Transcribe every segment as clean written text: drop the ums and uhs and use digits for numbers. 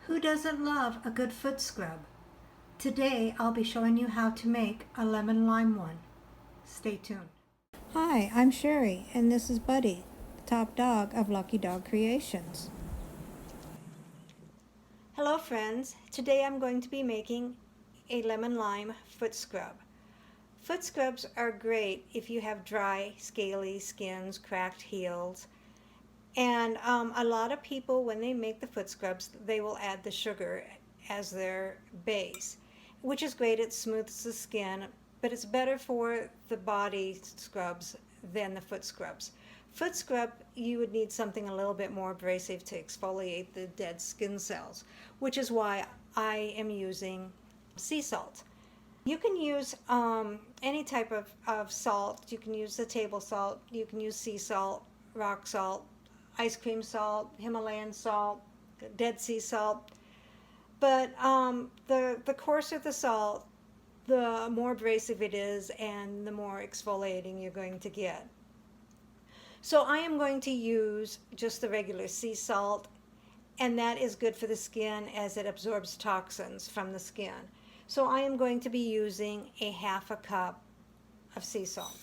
Who doesn't love a good foot scrub? Today I'll be showing you how to make a lemon lime one. Stay tuned. Hi, I'm Sherry and this is Buddy, the top dog of Lucky Dog Creations. Hello friends, today I'm going to be making a lemon lime foot scrub. Foot scrubs are great if you have dry, scaly skins, cracked heels. And a lot of people, when they make the foot scrubs, they will add the sugar as their base, which is great. It smooths the skin, but it's better for the body scrubs than the foot scrubs. Foot scrub, you would need something a little bit more abrasive to exfoliate the dead skin cells, which is why I am using sea salt. You can use any type of salt. You can use the table salt, you can use sea salt, rock salt, ice cream salt, Himalayan salt, Dead Sea salt. But the coarser the salt, the more abrasive it is and the more exfoliating you're going to get. So I am going to use just the regular sea salt, and that is good for the skin as it absorbs toxins from the skin. So I am going to be using a half a cup of sea salt.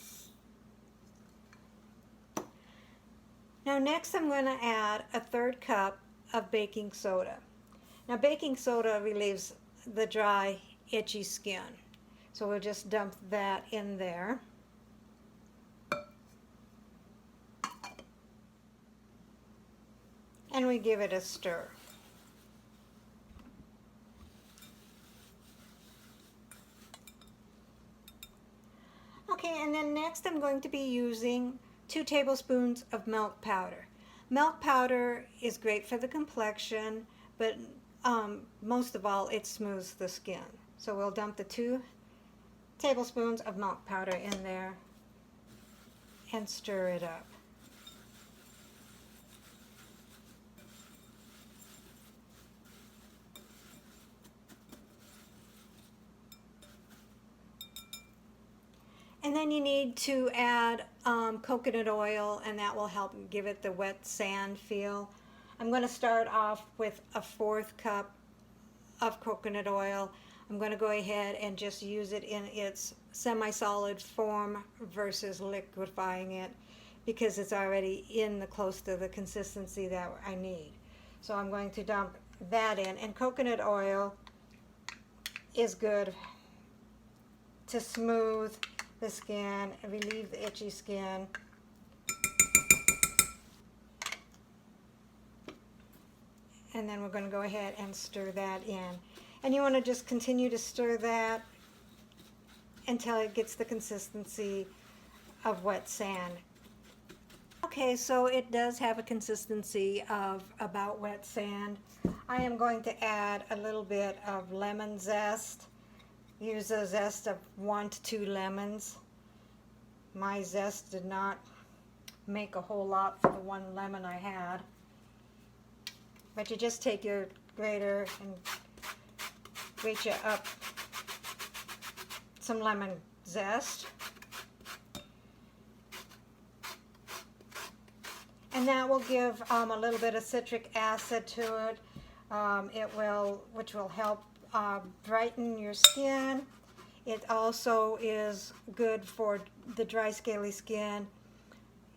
Now next I'm going to add a third cup of baking soda. Now baking soda relieves the dry, itchy skin. So we'll just dump that in there. And we give it a stir. Okay, and then next I'm going to be using 2 tablespoons of milk powder. Milk powder is great for the complexion, but most of all, it smooths the skin. So we'll dump the 2 tablespoons of milk powder in there and stir it up. And then you need to add coconut oil, and that will help give it the wet sand feel. I'm going to start off with a 1/4 cup of coconut oil. I'm going to go ahead and just use it in its semi-solid form versus liquefying it, because it's already close to the consistency that I need. So I'm going to dump that in, and coconut oil is good to smooth the skin, relieve the itchy skin. And then we're going to go ahead and stir that in. And you want to just continue to stir that until it gets the consistency of wet sand. Okay, so it does have a consistency of about wet sand. I am going to add a little bit of lemon zest. Use a zest of 1 to 2 lemons. My zest did not make a whole lot for the 1 lemon I had. But you just take your grater and grate you up some lemon zest. And that will give a little bit of citric acid to it. Which will help brighten your skin. It also is good for the dry, scaly skin,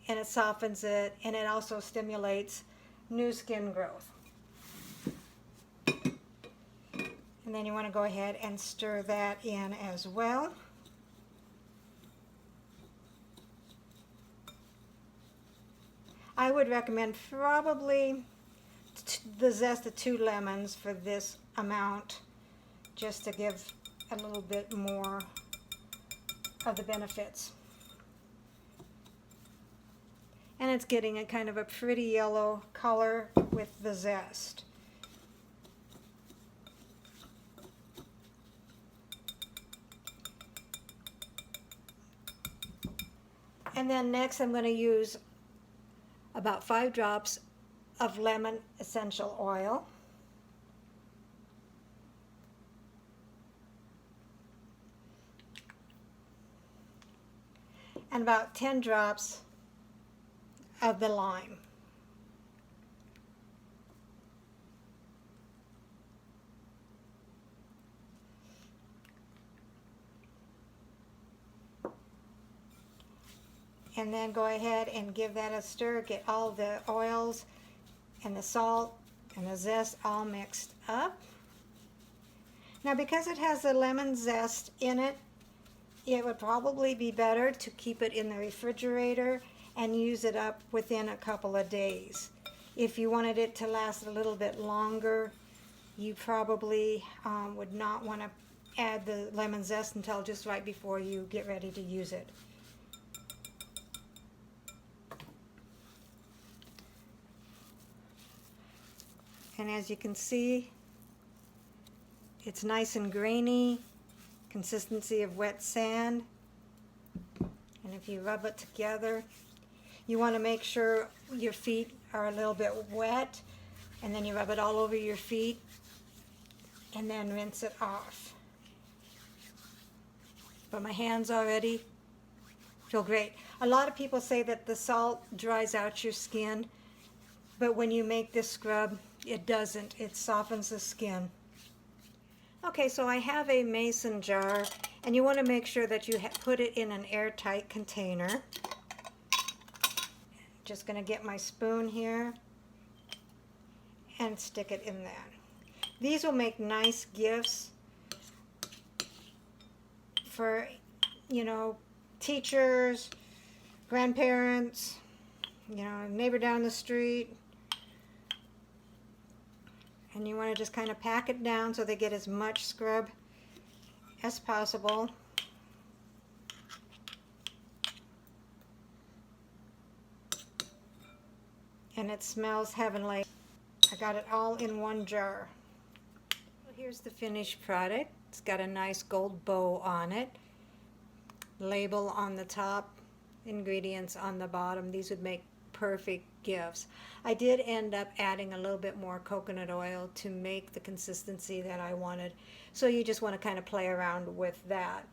and it softens it, and it also stimulates new skin growth. And then you want to go ahead and stir that in as well. I would recommend probably the zest of 2 lemons for this amount, just to give a little bit more of the benefits. And it's getting a kind of a pretty yellow color with the zest. And then next I'm going to use about 5 drops of lemon essential oil. And about 10 drops of the lime. and then go ahead and give that a stir. Get all the oils and the salt and the zest all mixed up. Now, because it has the lemon zest in it, it would probably be better to keep it in the refrigerator and use it up within a couple of days. If you wanted it to last a little bit longer, you probably would not want to add the lemon zest until just right before you get ready to use it. And as you can see, it's nice and grainy, consistency of wet sand. And if you rub it together, you want to make sure your feet are a little bit wet, and then you rub it all over your feet and then rinse it off. But my hands already feel great. A lot of people say that the salt dries out your skin, but when you make this scrub, it doesn't. It softens the skin. Okay, so I have a mason jar, and you want to make sure that you put it in an airtight container. Just going to get my spoon here and stick it in there. These will make nice gifts for, you know, teachers, grandparents, you know, neighbor down the street. And you want to just kind of pack it down so they get as much scrub as possible. And it smells heavenly. I got it all in one jar. Here's the finished product. It's got a nice gold bow on it. Label on the top, ingredients on the bottom. These would make perfect gifts. I did end up adding a little bit more coconut oil to make the consistency that I wanted. So you just want to kind of play around with that.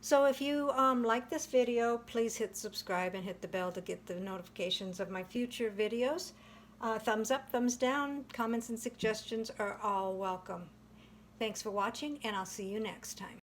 So if you like this video, please hit subscribe and hit the bell to get the notifications of my future videos. Thumbs up, thumbs down, comments and suggestions are all welcome. Thanks for watching, and I'll see you next time.